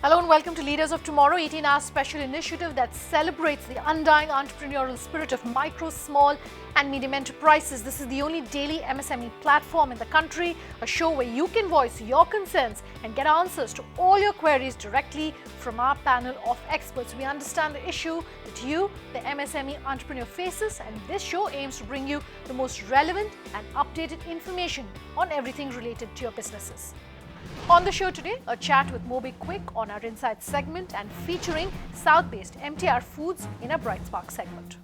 Hello and welcome to Leaders of Tomorrow, 18 hour special initiative that celebrates the undying entrepreneurial spirit of micro, small and medium enterprises. This is the only daily MSME platform in the country, a show where you can voice your concerns and get answers to all your queries directly from our panel of experts. We understand the issue that you, the MSME entrepreneur, faces, and this show aims to bring you the most relevant and updated information on everything related to your businesses. On the show today, a chat with MobiKwik on our Insights segment and featuring South-based MTR Foods in a Bright Spark segment.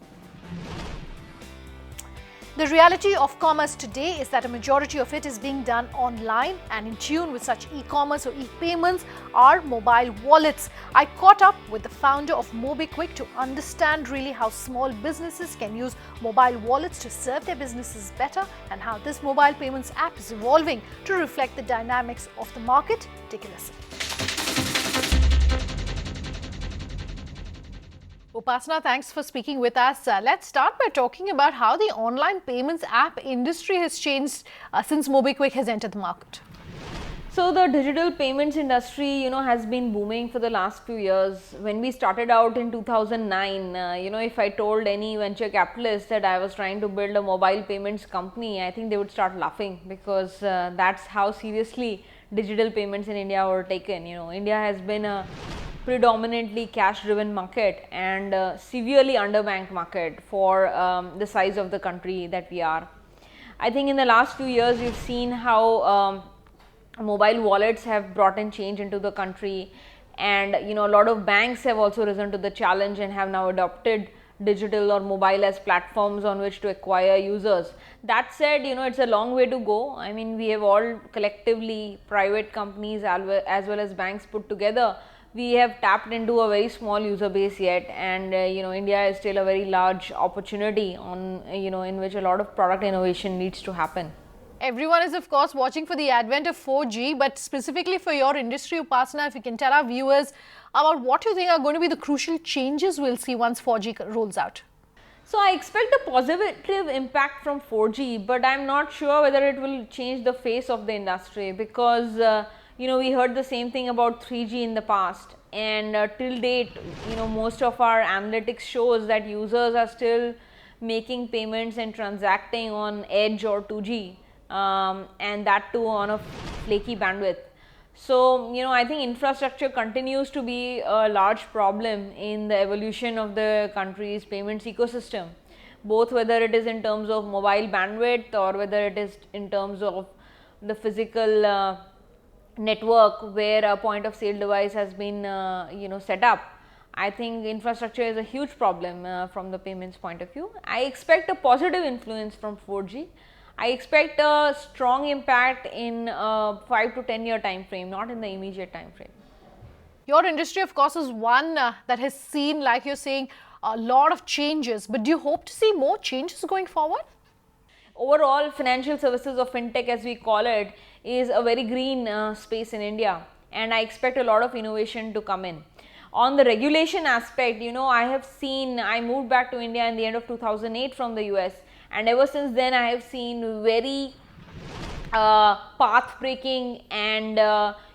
The reality of commerce today is that a majority of it is being done online, and in tune with such e-commerce or e-payments are mobile wallets. I caught up with the founder of MobiKwik to understand really how small businesses can use mobile wallets to serve their businesses better and how this mobile payments app is evolving to reflect the dynamics of the market. Take a listen. Upasana, thanks for speaking with us. Let's start by talking about how the online payments app industry has changed since MobiKwik has entered the market. So the digital payments industry, has been booming for the last few years. When we started out in 2009, if I told any venture capitalist that I was trying to build a mobile payments company, I think they would start laughing, because that's how seriously digital payments in India were taken. India has been a predominantly cash driven market and severely underbanked market for the size of the country that we are. I think in the last few years we've seen how mobile wallets have brought in change into the country, and a lot of banks have also risen to the challenge and have now adopted digital or mobile as platforms on which to acquire users. That said, it's a long way to go. I mean, we have all collectively, private companies as well as banks put together, we have tapped into a very small user base yet, and India is still a very large opportunity on in which a lot of product innovation needs to happen. Everyone is of course watching for the advent of 4G, but specifically for your industry, Upasana, if you can tell our viewers about what you think are going to be the crucial changes we'll see once 4G rolls out. So I expect a positive impact from 4G, but I'm not sure whether it will change the face of the industry, because we heard the same thing about 3G in the past, and till date, most of our analytics shows that users are still making payments and transacting on Edge or 2G, and that too on a flaky bandwidth. So, I think infrastructure continues to be a large problem in the evolution of the country's payments ecosystem, both whether it is in terms of mobile bandwidth or whether it is in terms of the physical network where a point of sale device has been set up. I think infrastructure is a huge problem from the payments point of view. I expect a positive influence from 4G. I expect a strong impact in a 5 to 10 year time frame, not in the immediate time frame. Your industry of course is one that has seen, like you're saying, a lot of changes, but do you hope to see more changes going forward? Overall, financial services or FinTech as we call it is a very green space in India, and I expect a lot of innovation to come in. On the regulation aspect, I moved back to India in the end of 2008 from the US, and ever since then I have seen very path breaking and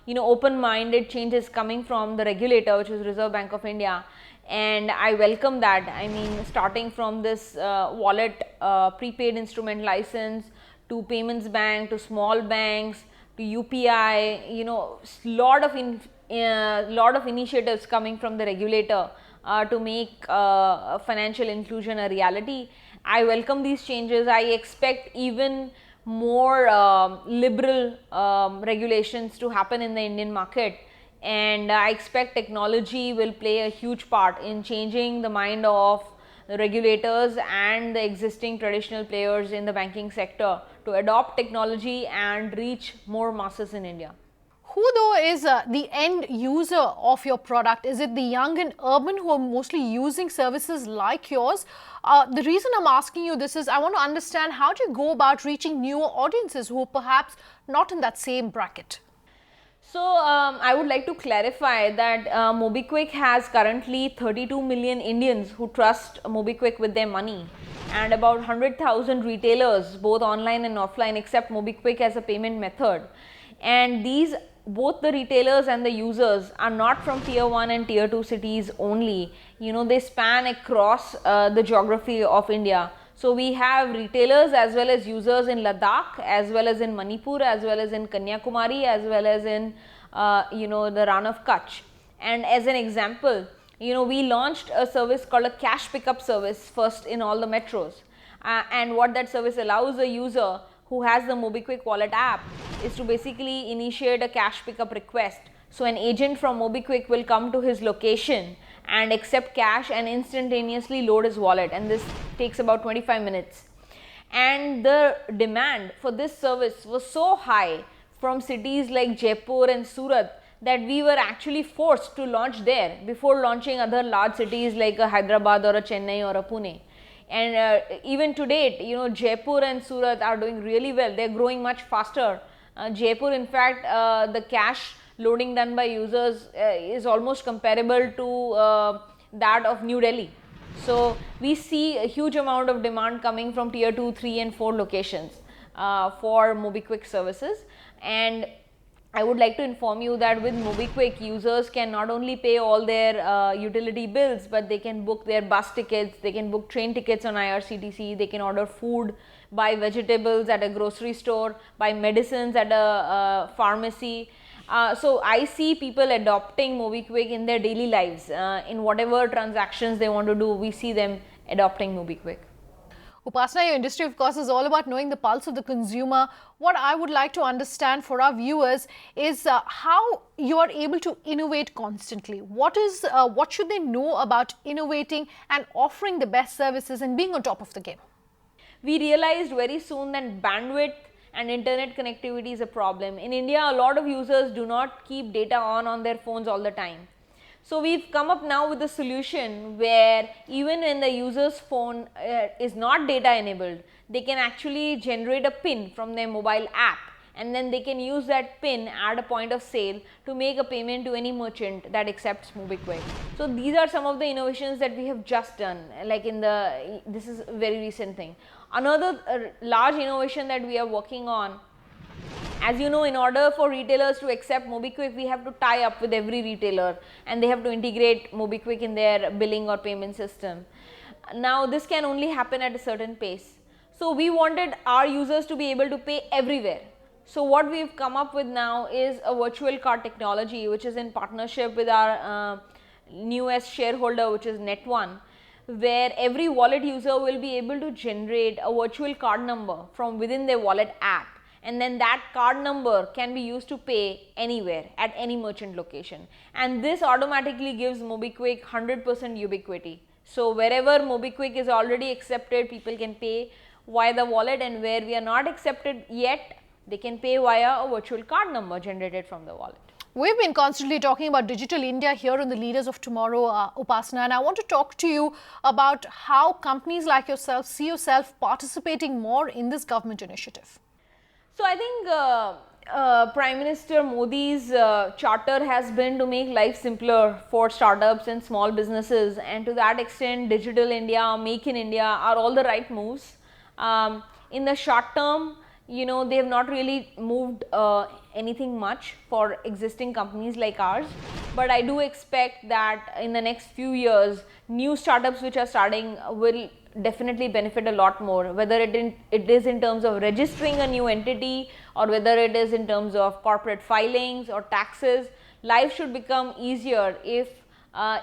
open-minded changes coming from the regulator, which is Reserve Bank of India, and I welcome that. I mean, starting from this wallet prepaid instrument license to payments bank to small banks to UPI, lot of initiatives coming from the regulator to make financial inclusion a reality. I welcome these changes. I expect even more liberal regulations to happen in the Indian market, and I expect technology will play a huge part in changing the mind of the regulators and the existing traditional players in the banking sector to adopt technology and reach more masses in India. Who though is the end user of your product? Is it the young and urban who are mostly using services like yours? The reason I'm asking you this is I want to understand, how do you go about reaching newer audiences who are perhaps not in that same bracket? So I would like to clarify that MobiKwik has currently 32 million Indians who trust MobiKwik with their money, and about 100,000 retailers both online and offline accept MobiKwik as a payment method, and these both the retailers and the users are not from tier 1 and tier 2 cities only. They span across the geography of India. So we have retailers as well as users in Ladakh, as well as in Manipur, as well as in Kanyakumari, as well as in the Rann of Kutch. And as an example, we launched a service called a cash pickup service first in all the metros. And what that service allows a user who has the MobiKwik wallet app is to basically initiate a cash pickup request. So an agent from MobiKwik will come to his location and accept cash and instantaneously load his wallet, and this takes about 25 minutes. And the demand for this service was so high from cities like Jaipur and Surat that we were actually forced to launch there before launching other large cities like a Hyderabad or a Chennai or a Pune. And even to date, Jaipur and Surat are doing really well. They're growing much faster. Jaipur, in fact, the cash loading done by users is almost comparable to that of New Delhi. So we see a huge amount of demand coming from tier 2, 3 and 4 locations for MobiKwik services. And I would like to inform you that with MobiKwik, users can not only pay all their utility bills, but they can book their bus tickets, they can book train tickets on IRCTC, they can order food, buy vegetables at a grocery store, buy medicines at a pharmacy. So I see people adopting MobiKwik in their daily lives. In whatever transactions they want to do, we see them adopting MobiKwik. Upasana, your industry, of course, is all about knowing the pulse of the consumer. What I would like to understand for our viewers is how you are able to innovate constantly. What should they know about innovating and offering the best services and being on top of the game? We realized very soon that bandwidth and internet connectivity is a problem. In India, a lot of users do not keep data on their phones all the time. So we've come up now with a solution where even when the user's phone is not data enabled, they can actually generate a PIN from their mobile app, and then they can use that PIN at a point of sale to make a payment to any merchant that accepts MobiKwik. So these are some of the innovations that we have just done, like this is a very recent thing. Another large innovation that we are working on, as you know, in order for retailers to accept MobiKwik, we have to tie up with every retailer and they have to integrate MobiKwik in their billing or payment system. Now this can only happen at a certain pace. So we wanted our users to be able to pay everywhere. So what we've come up with now is a virtual card technology, which is in partnership with our newest shareholder, which is Net1, where every wallet user will be able to generate a virtual card number from within their wallet app. And then that card number can be used to pay anywhere at any merchant location. And this automatically gives MobiKwik 100% ubiquity. So wherever MobiKwik is already accepted, people can pay via the wallet, and where we are not accepted yet, they can pay via a virtual card number generated from the wallet. We've been constantly talking about digital India here on the Leaders of Tomorrow, Upasana, and I want to talk to you about how companies like yourself see yourself participating more in this government initiative. So I think Prime Minister Modi's charter has been to make life simpler for startups and small businesses, and to that extent Digital India, Make in India are all the right moves. In the short term, they have not really moved anything much for existing companies like ours, but I do expect that in the next few years, new startups which are starting will definitely benefit a lot more, whether it is in terms of registering a new entity or whether it is in terms of corporate filings or taxes. Life should become easier if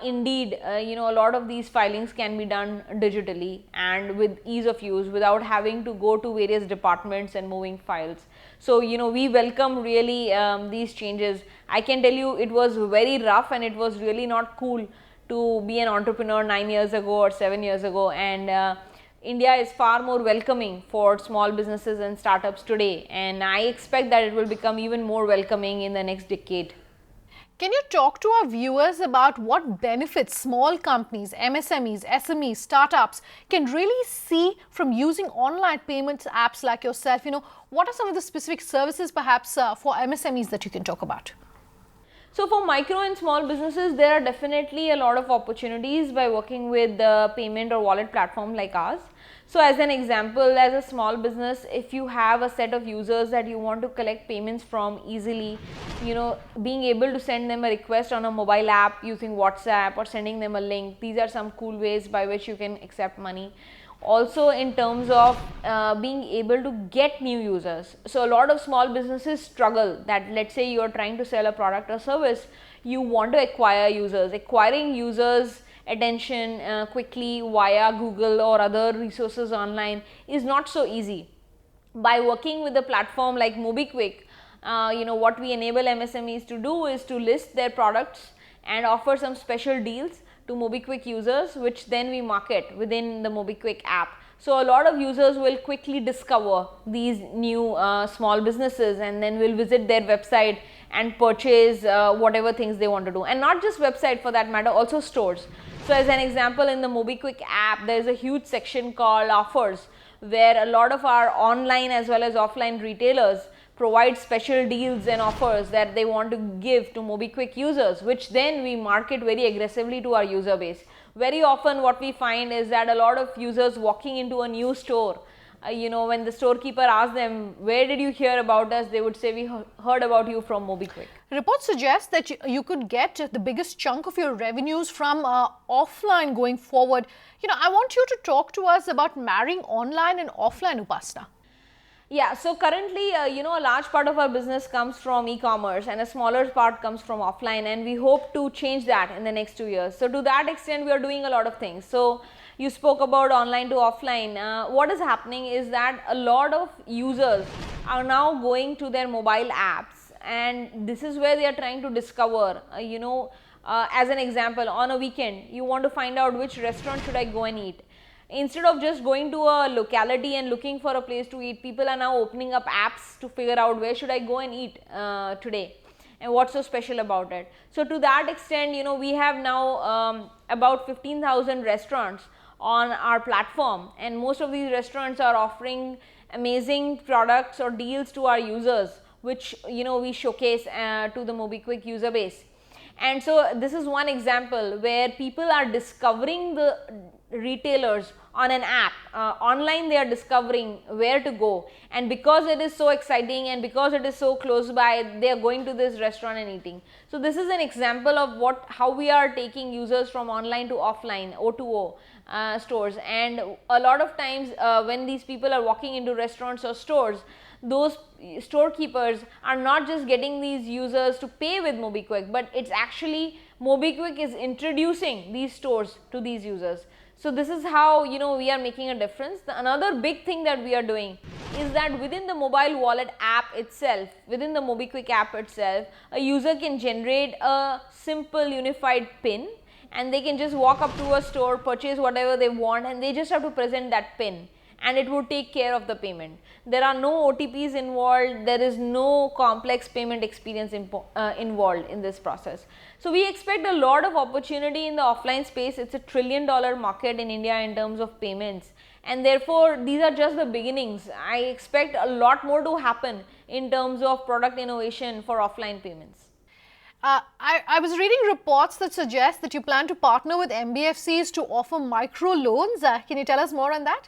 indeed a lot of these filings can be done digitally and with ease of use without having to go to various departments and moving files. So we welcome really these changes. I can tell you it was very rough and it was really not cool to be an entrepreneur 9 years ago or 7 years ago, and India is far more welcoming for small businesses and startups today, and I expect that it will become even more welcoming in the next decade. Can you talk to our viewers about what benefits small companies, MSMEs, SMEs, startups can really see from using online payments apps like yourself? What are some of the specific services perhaps for MSMEs that you can talk about? So for micro and small businesses, there are definitely a lot of opportunities by working with the payment or wallet platform like ours. So as an example, as a small business, if you have a set of users that you want to collect payments from easily, being able to send them a request on a mobile app using WhatsApp or sending them a link, these are some cool ways by which you can accept money. Also in terms of being able to get new users. So a lot of small businesses struggle that, let's say you are trying to sell a product or service, you want to acquire users. Acquiring users attention quickly via Google or other resources online is not so easy. By working with a platform like MobiKwik, what we enable MSMEs to do is to list their products and offer some special deals to MobiKwik users, which then we market within the MobiKwik app. So a lot of users will quickly discover these new small businesses and then will visit their website and purchase whatever things they want to do, and not just website for that matter, also stores. So as an example, in the MobiKwik app, there is a huge section called offers, where a lot of our online as well as offline retailers provide special deals and offers that they want to give to MobiKwik users, which then we market very aggressively to our user base. Very often what we find is that a lot of users walking into a new store, when the storekeeper asks them, where did you hear about us, they would say, we heard about you from MobiKwik. Reports suggest that you could get the biggest chunk of your revenues from offline going forward. I want you to talk to us about marrying online and offline, Upasana. Yeah, so currently, a large part of our business comes from e-commerce and a smaller part comes from offline, and we hope to change that in the next 2 years. So to that extent, we are doing a lot of things. So you spoke about online to offline. What is happening is that a lot of users are now going to their mobile apps, and this is where they are trying to discover, as an example, on a weekend, you want to find out which restaurant should I go and eat. Instead of just going to a locality and looking for a place to eat, people are now opening up apps to figure out where should I go and eat today and what's so special about it. So to that extent, we have now about 15,000 restaurants on our platform, and most of these restaurants are offering amazing products or deals to our users, which we showcase to the MobiKwik user base. And so this is one example where people are discovering the retailers on an app. Online they are discovering where to go, and because it is so exciting and because it is so close by, they are going to this restaurant and eating. So this is an example of how we are taking users from online to offline, O2O stores. And a lot of times when these people are walking into restaurants or stores, those storekeepers are not just getting these users to pay with MobiKwik, but it's actually MobiKwik is introducing these stores to these users. So this is how we are making a difference. Another big thing that we are doing is that within the mobile wallet app itself, within the MobiKwik app itself, a user can generate a simple unified PIN, and they can just walk up to a store, purchase whatever they want, and they just have to present that PIN, and it would take care of the payment. There are no OTPs involved, there is no complex payment experience involved in this process. So we expect a lot of opportunity in the offline space. It's a $1 trillion market in India in terms of payments, and therefore these are just the beginnings. I expect a lot more to happen in terms of product innovation for offline payments. I was reading reports that suggest that you plan to partner with NBFCs to offer microloans. Can you tell us more on that?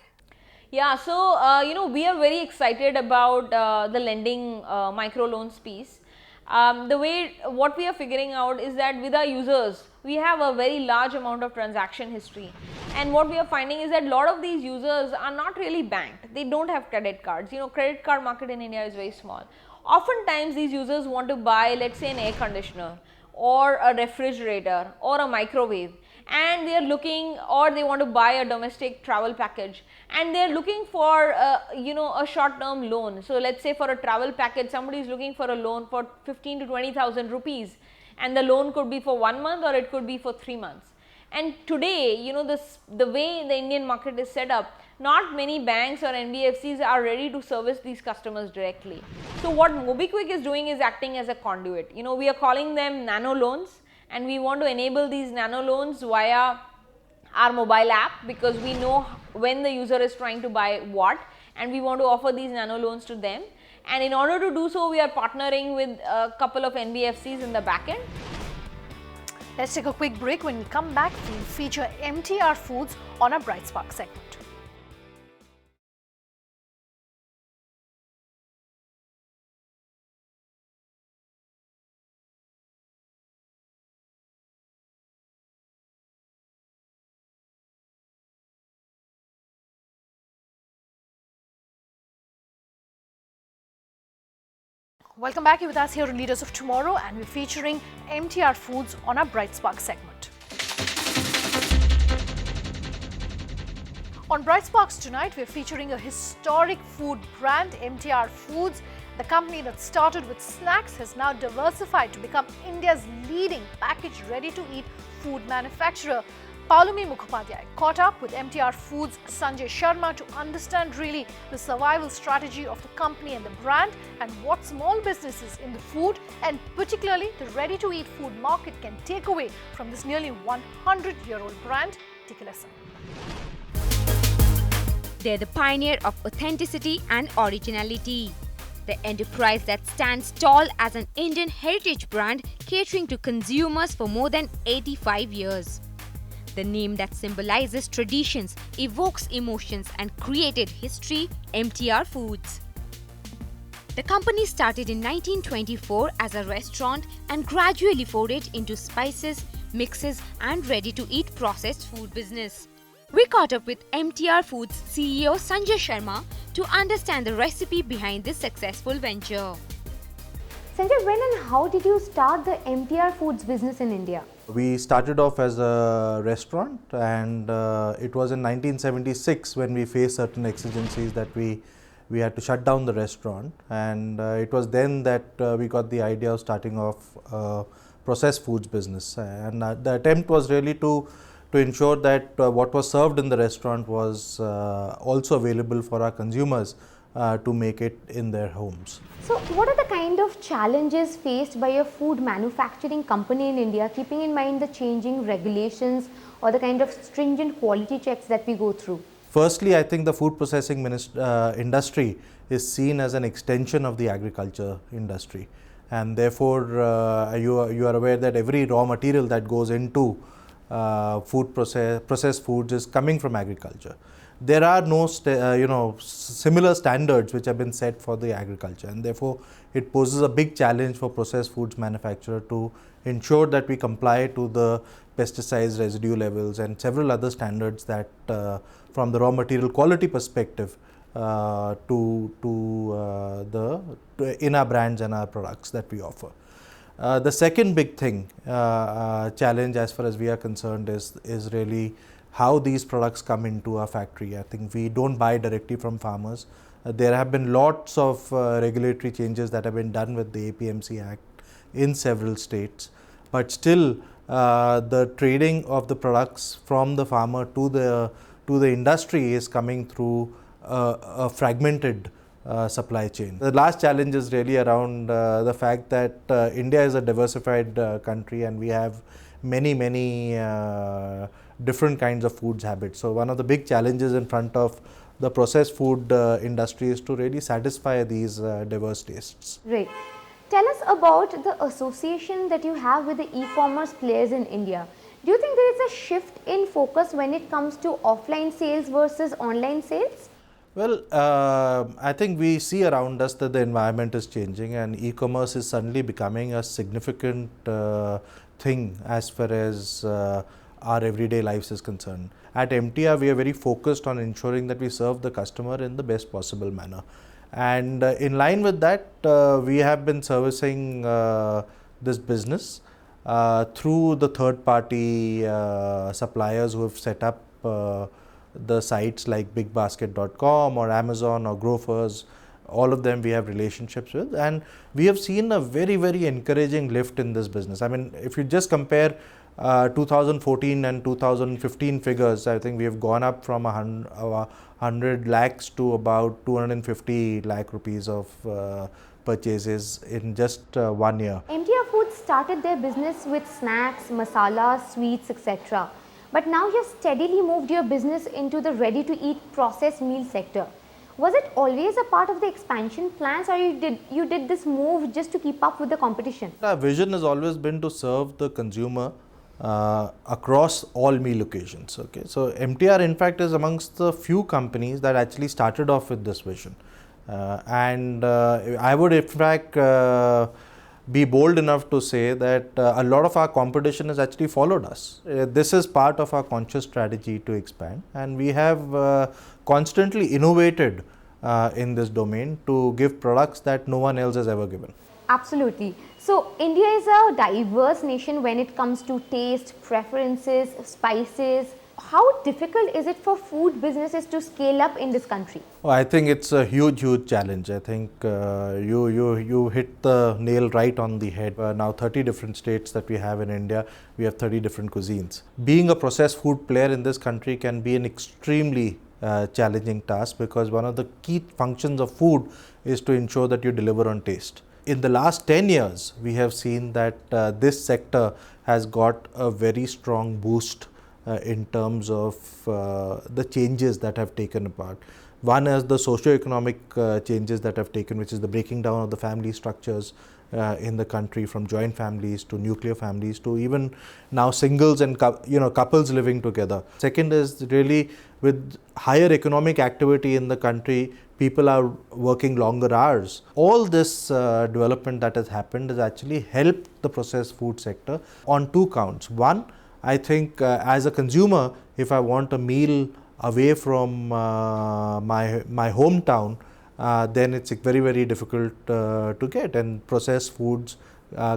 Yeah, so we are very excited about the lending microloans piece. What we are figuring out is that with our users, we have a very large amount of transaction history, and what we are finding is that a lot of these users are not really banked. They don't have credit cards. Credit card market in India is very small. Oftentimes these users want to buy, let's say, an air conditioner or a refrigerator or a microwave, and they are looking, or they want to buy a domestic travel package, and they are looking for a short term loan. So let's say for a travel package, somebody is looking for a loan for 15 to 20,000 rupees, and the loan could be for 1 month or it could be for 3 months. And today, the way the Indian market is set up, not many banks or NBFCs are ready to service these customers directly. So what MobiKwik is doing is acting as a conduit. We are calling them nano loans, and we want to enable these nano loans via our mobile app, because we know when the user is trying to buy what, and we want to offer these nano loans to them. and in order to do so, we are partnering with a couple of NBFCs in the back end. Let's take a quick break. When we come back, we'll feature MTR Foods on our Bright Spark segment. Welcome back. You're with us here on Leaders of Tomorrow, and we're featuring MTR Foods on our Bright Spark segment. On Bright Sparks tonight, we're featuring a historic food brand, MTR Foods. The company that started with snacks has now diversified to become India's leading packaged ready-to-eat food manufacturer. Palumi Mukhopadhyay caught up with MTR Foods' Sanjay Sharma to understand really the survival strategy of the company and the brand, and what small businesses in the food and particularly the ready-to-eat food market can take away from this nearly 100-year-old brand. Take a listen. They're the pioneer of authenticity and originality. The enterprise that stands tall as an Indian heritage brand catering to consumers for more than 85 years. The name that symbolizes traditions, evokes emotions and created history, MTR Foods. The company started in 1924 as a restaurant and gradually forayed into spices, mixes and ready-to-eat processed food business. We caught up with MTR Foods CEO Sanjay Sharma to understand the recipe behind this successful venture. Sanjay, when and how did you start the MTR Foods business in India? We started off as a restaurant, and it was in 1976 when we faced certain exigencies that we had to shut down the restaurant, and it was then that we got the idea of starting off a processed foods business, and the attempt was really to ensure that what was served in the restaurant was also available for our consumers to make it in their homes. So what are the kind of challenges faced by a food manufacturing company in India, keeping in mind the changing regulations or the kind of stringent quality checks that we go through? Firstly, I think the food processing industry is seen as an extension of the agriculture industry, and therefore you are aware that every raw material that goes into processed foods is coming from agriculture. There are no similar standards which have been set for the agriculture, and therefore it poses a big challenge for processed foods manufacturer to ensure that we comply to the pesticides residue levels and several other standards that from the raw material quality perspective in our brands and our products that we offer. The second big thing challenge as far as we are concerned is really how these products come into our factory. I think we don't buy directly from farmers. There have been lots of regulatory changes that have been done with the APMC Act in several states, but still the trading of the products from the farmer to the industry is coming through a fragmented supply chain. The last challenge is really around the fact that India is a diversified country, and we have many different kinds of foods habits. So one of the big challenges in front of the processed food industry is to really satisfy these diverse tastes. Right. Tell us about the association that you have with the e-commerce players in India. Do you think there is a shift in focus when it comes to offline sales versus online sales? Well, I think we see around us that the environment is changing, and e-commerce is suddenly becoming a significant thing as far as our everyday lives is concerned. At MTR, we are very focused on ensuring that we serve the customer in the best possible manner. And in line with that, we have been servicing this business through the third-party suppliers who have set up the sites like bigbasket.com or Amazon or Grofers. All of them we have relationships with, and we have seen a very encouraging lift in this business. I mean, if you just compare 2014 and 2015 figures, I think we have gone up from 100 lakhs to about 250 lakh rupees of purchases in just 1 year. MTR Foods started their business with snacks, masalas, sweets, etc. But now you've steadily moved your business into the ready-to-eat processed meal sector. Was it always a part of the expansion plans, or you did this move just to keep up with the competition? Our vision has always been to serve the consumer across all meal occasions. Okay, so MTR in fact is amongst the few companies that actually started off with this vision, and I would in fact be bold enough to say that a lot of our competition has actually followed us. This is part of our conscious strategy to expand, and we have constantly innovated in this domain to give products that no one else has ever given. Absolutely. So India is a diverse nation when it comes to taste, preferences, spices. How difficult is it for food businesses to scale up in this country? Oh, I think it's a huge challenge. I think you hit the nail right on the head. Now 30 different states that we have in India, we have 30 different cuisines. Being a processed food player in this country can be an extremely challenging task, because one of the key functions of food is to ensure that you deliver on taste. In the last 10 years, we have seen that this sector has got a very strong boost in terms of the changes that have taken part. One is the socio-economic changes that have taken, which is the breaking down of the family structures in the country, from joint families to nuclear families to even now singles and couples living together. Second is really, with higher economic activity in the country, people are working longer hours. All this development that has happened has actually helped the processed food sector on two counts. One, I think as a consumer, if I want a meal away from my hometown, then it's very difficult to get, and processed foods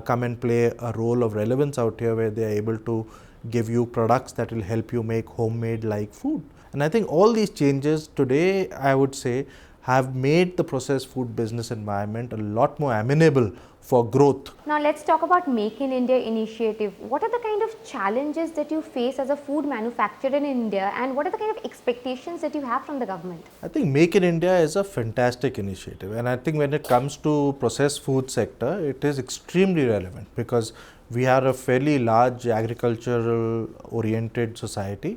come and play a role of relevance out here, where they are able to give you products that will help you make homemade like food. And I think all these changes today, I would say, have made the processed food business environment a lot more amenable for growth. Now let's talk about Make in India initiative. What are the kind of challenges that you face as a food manufacturer in India, and what are the kind of expectations that you have from the government? I think Make in India is a fantastic initiative, and I think when it comes to processed food sector, it is extremely relevant, because we are a fairly large agricultural oriented society.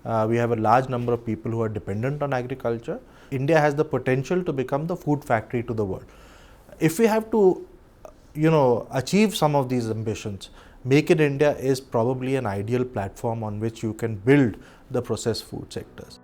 We have a large number of people who are dependent on agriculture. India has the potential to become the food factory to the world. If we have to achieve some of these ambitions, Make in India is probably an ideal platform on which you can build the processed food sectors.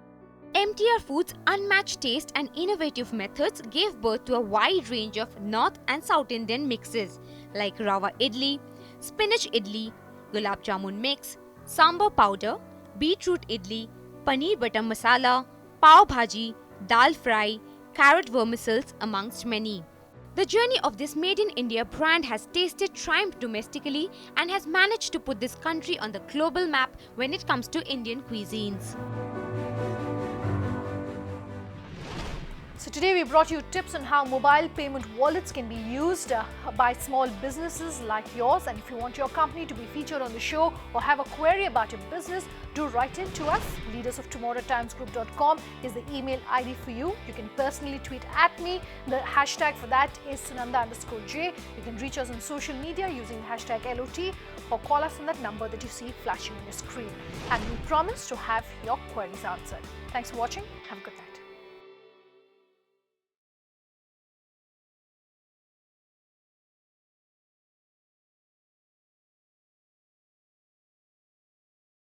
MTR Foods' unmatched taste and innovative methods gave birth to a wide range of North and South Indian mixes like Rava Idli, Spinach Idli, Gulab Jamun Mix, Sambar Powder, Beetroot Idli, Paneer Butter Masala, Pav Bhaji, Dal Fry, Carrot Vermicellis, amongst many. The journey of this Made in India brand has tasted triumph domestically and has managed to put this country on the global map when it comes to Indian cuisines. So today we brought you tips on how mobile payment wallets can be used by small businesses like yours. And if you want your company to be featured on the show or have a query about your business, do write in to us. leadersoftomorrowtimesgroup.com is the email ID for you. You can personally tweet at me. The hashtag for that is Sunanda_J. You can reach us on social media using the hashtag LOT, or call us on that number that you see flashing on your screen. And we promise to have your queries answered. Thanks for watching. Have a good night.